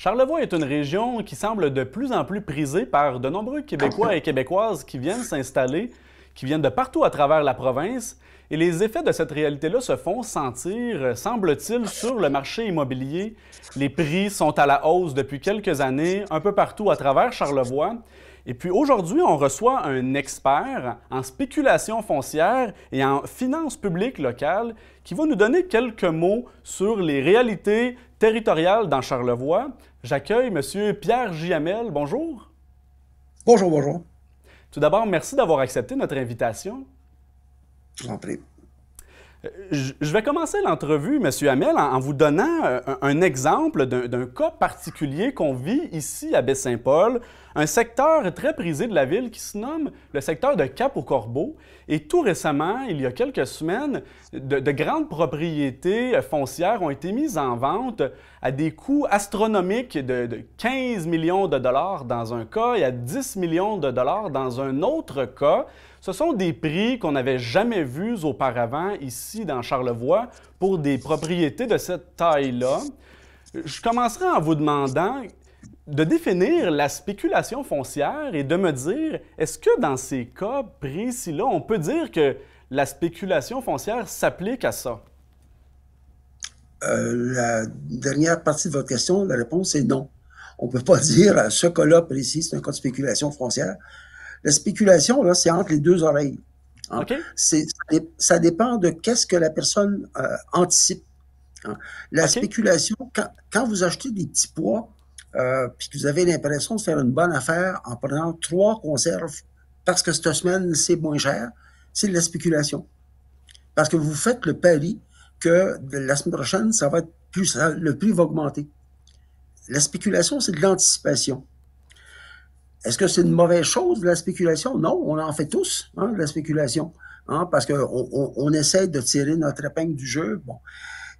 Charlevoix est une région qui semble de plus en plus prisée par de nombreux Québécois et Québécoises qui viennent s'installer, qui viennent de partout à travers la province. Et les effets de cette réalité-là se font sentir, semble-t-il, sur le marché immobilier. Les prix sont à la hausse depuis quelques années, un peu partout à travers Charlevoix. Et puis aujourd'hui, on reçoit un expert en spéculation foncière et en finances publiques locales qui va nous donner quelques mots sur les réalités territoriales dans Charlevoix. J'accueille M. Pierre Giamel. Bonjour. Bonjour, bonjour. Tout d'abord, merci d'avoir accepté notre invitation. Je vous en prie. Je vais commencer l'entrevue, M. Hamel, en vous donnant un exemple d'un cas particulier qu'on vit ici à Baie-Saint-Paul, un secteur très prisé de la ville qui se nomme le secteur de Cap-aux-Corbeaux. Et tout récemment, il y a quelques semaines, de grandes propriétés foncières ont été mises en vente à des coûts astronomiques de 15 millions de dollars dans un cas et à 10 millions de dollars dans un autre cas. Ce sont des prix qu'on n'avait jamais vus auparavant ici dans Charlevoix pour des propriétés de cette taille-là. Je commencerai en vous demandant de définir la spéculation foncière et de me dire, est-ce que dans ces cas précis-là, on peut dire que la spéculation foncière s'applique à ça? La dernière partie de votre question, la réponse est non. On ne peut pas dire à ce cas-là précis, c'est un cas de spéculation foncière. La spéculation, là, c'est entre les deux oreilles. Hein. OK. Ça dépend de qu'est-ce que la personne anticipe. Hein. La OK. spéculation, quand vous achetez des petits pois, puis que vous avez l'impression de faire une bonne affaire en prenant 3 conserves parce que cette semaine, c'est moins cher, c'est de la spéculation. Parce que vous faites le pari que la semaine prochaine, ça va être le prix va augmenter. La spéculation, c'est de l'anticipation. Est-ce que c'est une mauvaise chose, la spéculation? Non, on en fait tous, hein, de la spéculation, hein, parce qu'on essaie de tirer notre épingle du jeu. Bon.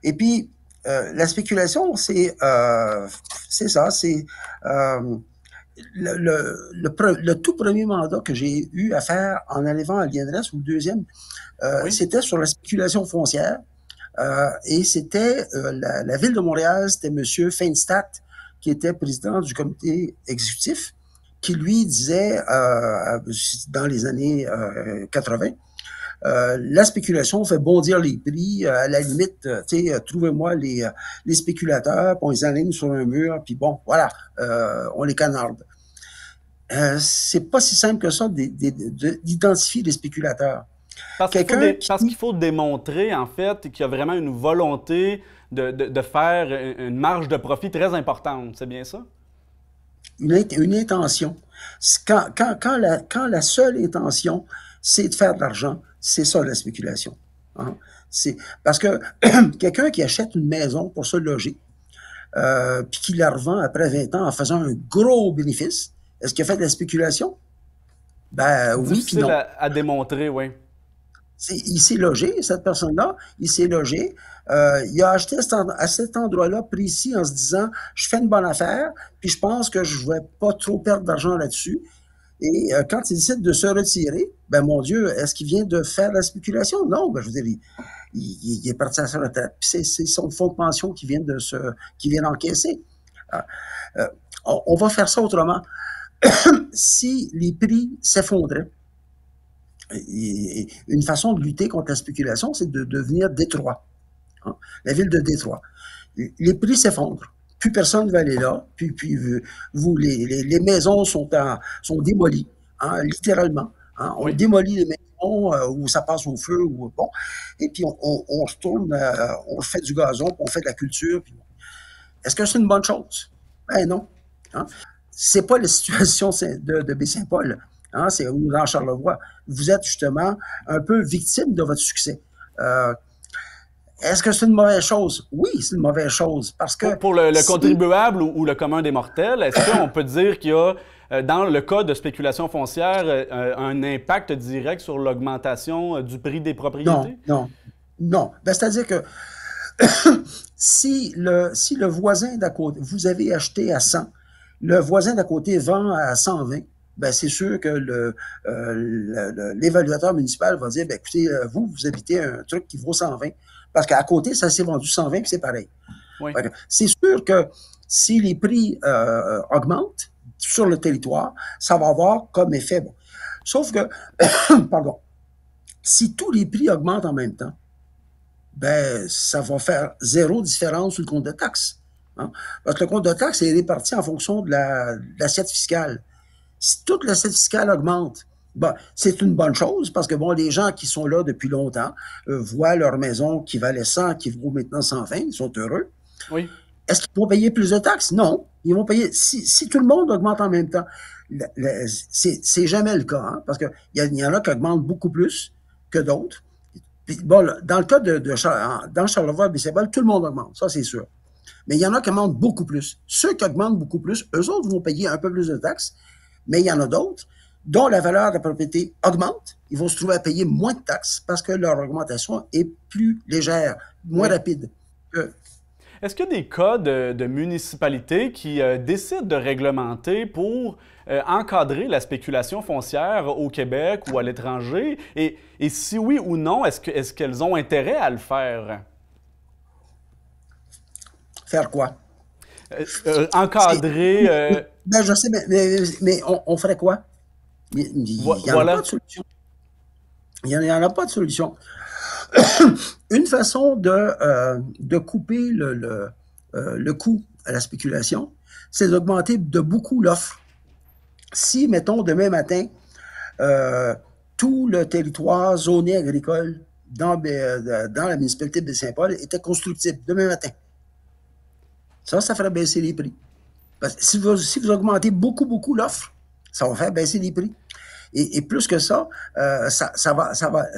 Et puis, la spéculation, c'est ça, c'est le tout premier mandat que j'ai eu à faire en arrivant à l'INRS, ou le deuxième, Oui. c'était sur la spéculation foncière. Et c'était la Ville de Montréal, c'était M. Feinstadt, qui était président du comité exécutif, qui lui disait, dans les années 80, la spéculation fait bondir les prix. À la limite, trouvez-moi les spéculateurs, puis on les aligne sur un mur, puis bon, voilà, on les canarde. C'est pas si simple que ça d'identifier les spéculateurs. Quelqu'un Parce qu'il qui faut démontrer, en fait, qu'il y a vraiment une volonté de faire une marge de profit très importante. C'est bien ça? une intention. Quand la seule intention, c'est de faire de l'argent, c'est ça la spéculation. Hein? C'est parce que quelqu'un qui achète une maison pour se loger, puis qui la revend après 20 ans en faisant un gros bénéfice, est-ce qu'il a fait de la spéculation? Ben oui, puis Difficile non. à démontrer, oui. Il s'est logé, cette personne-là, il s'est logé. Il a acheté à cet endroit-là précis en se disant, je fais une bonne affaire, puis je pense que je ne vais pas trop perdre d'argent là-dessus. Et quand il décide de se retirer, ben mon Dieu, est-ce qu'il vient de faire la spéculation? Non, ben je veux dire, il est parti à sa retraite. Puis c'est son fonds de pension qui vient d'encaisser. Euh, on va faire ça autrement. Si les prix s'effondraient, et une façon de lutter contre la spéculation, c'est de devenir Détroit, hein, la ville de Détroit. Les prix s'effondrent. Plus personne ne va aller là. Puis les maisons sont démolies, hein, littéralement. Hein. On Oui. démolit les maisons où ça passe au feu. Bon. Et puis on retourne, on fait du gazon, puis on fait de la culture. Puis, est-ce que c'est une bonne chose? Ben non. Hein. C'est pas la situation de Baie-Saint-Paul. Hein, c'est dans Charlevoix. Vous êtes justement un peu victime de votre succès. Euh, Est-ce que c'est une mauvaise chose? Oui, c'est une mauvaise chose. Parce que Pour le si. contribuable ou le commun des mortels, est-ce qu'on peut dire qu'il y a, dans le cas de spéculation foncière, un impact direct sur l'augmentation du prix des Non, propriétés? non, non. Ben, c'est-à-dire que si le voisin d'à côté, vous avez acheté à 100, le voisin d'à côté vend à 120, ben c'est sûr que l'évaluateur municipal va dire, ben écoutez, vous habitez un truc qui vaut 120, parce qu'à côté, ça s'est vendu 120, puis c'est pareil. Oui. C'est sûr sûr que si les prix augmentent sur le territoire, ça va avoir comme effet. Bon. Sauf que, pardon, si tous les prix augmentent en même temps, ben, ça va faire zéro différence sur le compte de taxes. Hein? Parce que le compte de taxes est réparti en fonction de l'assiette fiscale. Si toute l'assiette fiscale augmente, ben, c'est une bonne chose parce que bon, les gens qui sont là depuis longtemps voient leur maison qui valait 100, qui vaut maintenant 120, ils sont heureux. Oui. Est-ce qu'ils vont payer plus de taxes? Non. Ils vont payer. Si tout le monde augmente en même temps, c'est jamais le cas, hein, parce qu'il y en a qui augmentent beaucoup plus que d'autres. Puis, bon, là, dans le cas dans Charlevoix, Baie-Saint-Paul, tout le monde augmente, ça c'est sûr. Mais il y en a qui augmentent beaucoup plus. Ceux qui augmentent beaucoup plus, eux autres vont payer un peu plus de taxes, mais il y en a d'autres dont la valeur de la propriété augmente. Ils vont se trouver à payer moins de taxes parce que leur augmentation est plus légère, moins rapide. Est-ce qu'il y a des cas de municipalités qui décident de réglementer pour encadrer la spéculation foncière au Québec ou à l'étranger? Et si oui ou non, est-ce qu'elles ont intérêt à le faire? Faire quoi? Encadrer... Ben, je sais, mais on ferait quoi? Il n'y en a pas de solution. Il n'y en a pas de solution. Une façon de couper le coût à la spéculation, c'est d'augmenter de beaucoup l'offre. Si, mettons, demain matin, tout le territoire zoné agricole dans la municipalité de Baie-Saint-Paul était constructible, demain matin, ça ferait baisser les prix. Parce que si vous augmentez beaucoup l'offre, ça va faire baisser les prix. Et plus que ça, ça va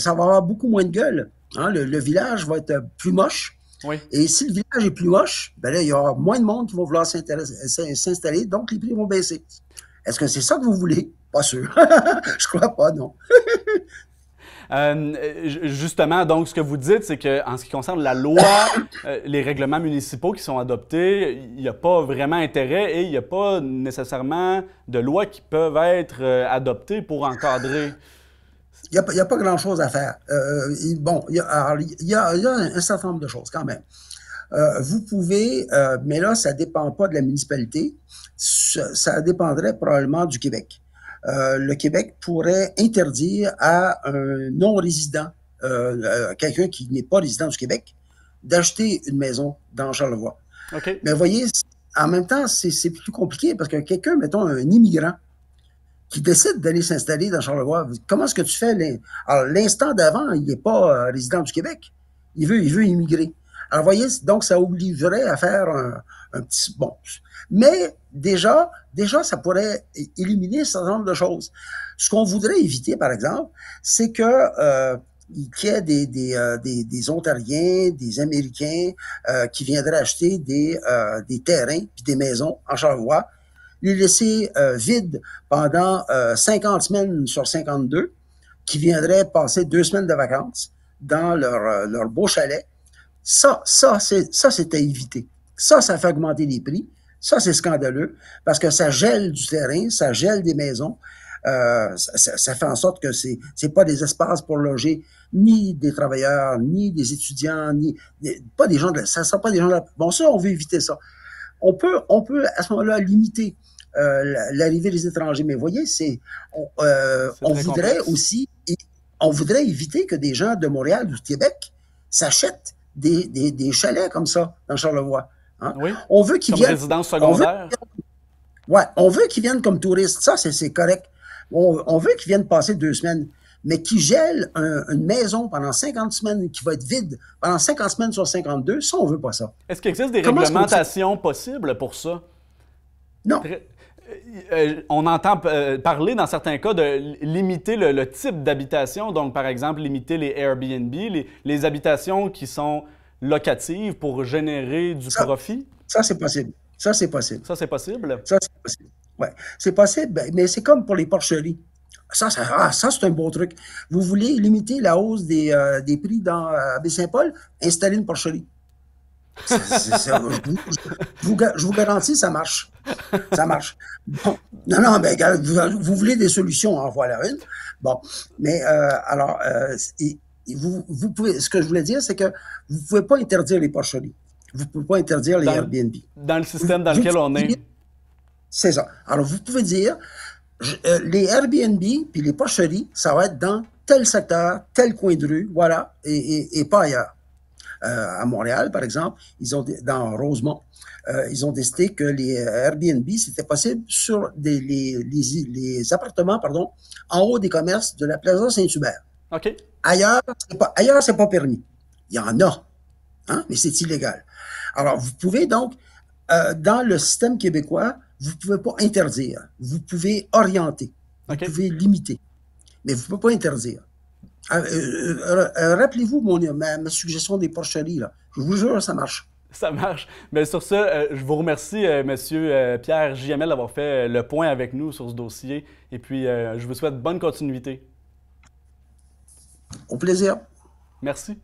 avoir beaucoup moins de gueule. Hein? Le village va être plus moche. Oui. Et si le village est plus moche, ben là, il y aura moins de monde qui vont vouloir s'installer, donc les prix vont baisser. Est-ce que c'est ça que vous voulez? Pas sûr. Je crois pas, non. Justement, donc, ce que vous dites, c'est qu'en ce qui concerne la loi, les règlements municipaux qui sont adoptés, il n'y a pas vraiment intérêt et il n'y a pas nécessairement de lois qui peuvent être adoptées pour encadrer. Il n'y a pas grand-chose à faire. Bon, il y a un certain nombre de choses quand même. Vous pouvez, mais là, ça ne dépend pas de la municipalité, ça dépendrait probablement du Québec. Le Québec pourrait interdire à un non-résident, quelqu'un qui n'est pas résident du Québec, d'acheter une maison dans Charlevoix. Okay. Mais vous voyez, en même temps, c'est plus compliqué parce que quelqu'un, mettons, un immigrant, qui décide d'aller s'installer dans Charlevoix, comment est-ce que tu fais? Alors, l'instant d'avant, il n'est pas résident du Québec. Il veut immigrer. Alors, vous voyez, donc, ça obligerait à faire un petit... Bon. Mais déjà, ça pourrait éliminer un certain nombre de choses. Ce qu'on voudrait éviter, par exemple, c'est que qu'il y ait des Ontariens, des Américains qui viendraient acheter des terrains puis des maisons en Charlevoix, les laisser vides pendant 50 semaines sur 52, qui viendraient passer 2 semaines de vacances dans leur beau chalet. Ça, c'est à éviter. Ça fait augmenter les prix. Ça, c'est scandaleux parce que ça gèle du terrain, ça gèle des maisons. Ça fait en sorte que c'est pas des espaces pour loger ni des travailleurs, ni des étudiants, pas des gens ça sera pas des gens de bon, ça, on veut éviter ça. On peut à ce moment-là limiter l'arrivée des étrangers, mais vous voyez, on voudrait aussi, on voudrait éviter que des gens de Montréal ou du Québec s'achètent des chalets comme ça dans Charlevoix. Hein? Oui, on veut qu'ils viennent, résidence secondaire. On veut qu'ils viennent comme touristes, ça c'est correct. On veut qu'ils viennent passer 2 semaines, mais qu'ils gèlent une maison pendant 50 semaines qui va être vide pendant 50 semaines sur 52, ça, on veut pas ça. Est-ce qu'il existe des réglementations possibles pour ça? Non. On entend parler dans certains cas de limiter le type d'habitation, donc par exemple limiter les Airbnb, les habitations qui sont locatives pour générer du profit? Ça, c'est possible. Ça, c'est possible. Ça, c'est possible? Ça, c'est possible. Oui, c'est possible, mais c'est comme pour les porcheries. Ça c'est un beau truc. Vous voulez limiter la hausse des prix à Baie-Saint-Paul? Installez une porcherie. Je vous garantis, ça marche. Ça marche. Bon. Non, mais vous voulez des solutions, en voilà une. Bon, mais alors, vous pouvez. Ce que je voulais dire, c'est que vous ne pouvez pas interdire les porcheries. Vous ne pouvez pas interdire les Dans, Airbnb. dans le Vous, système dans vous lequel pouvez on dire, est. c'est ça. Alors, vous pouvez dire, les Airbnb puis les porcheries, ça va être dans tel secteur, tel coin de rue, voilà, et pas ailleurs. À Montréal, par exemple, dans Rosemont, ils ont décidé que les Airbnb, c'était possible sur les appartements, pardon, en haut des commerces de la Plaza Saint-Hubert. OK. Ailleurs, c'est pas permis. Il y en a, hein, mais c'est illégal. Alors, vous pouvez donc, dans le système québécois, vous ne pouvez pas interdire. Vous pouvez orienter. Vous OK. pouvez limiter. Mais vous ne pouvez pas interdire. Rappelez-vous ma suggestion des porcheries, là. Je vous jure, ça marche. Ça marche. Mais sur ça, je vous remercie, Monsieur Pierre JML, d'avoir fait le point avec nous sur ce dossier. Et puis, je vous souhaite bonne continuité. Au plaisir. Merci.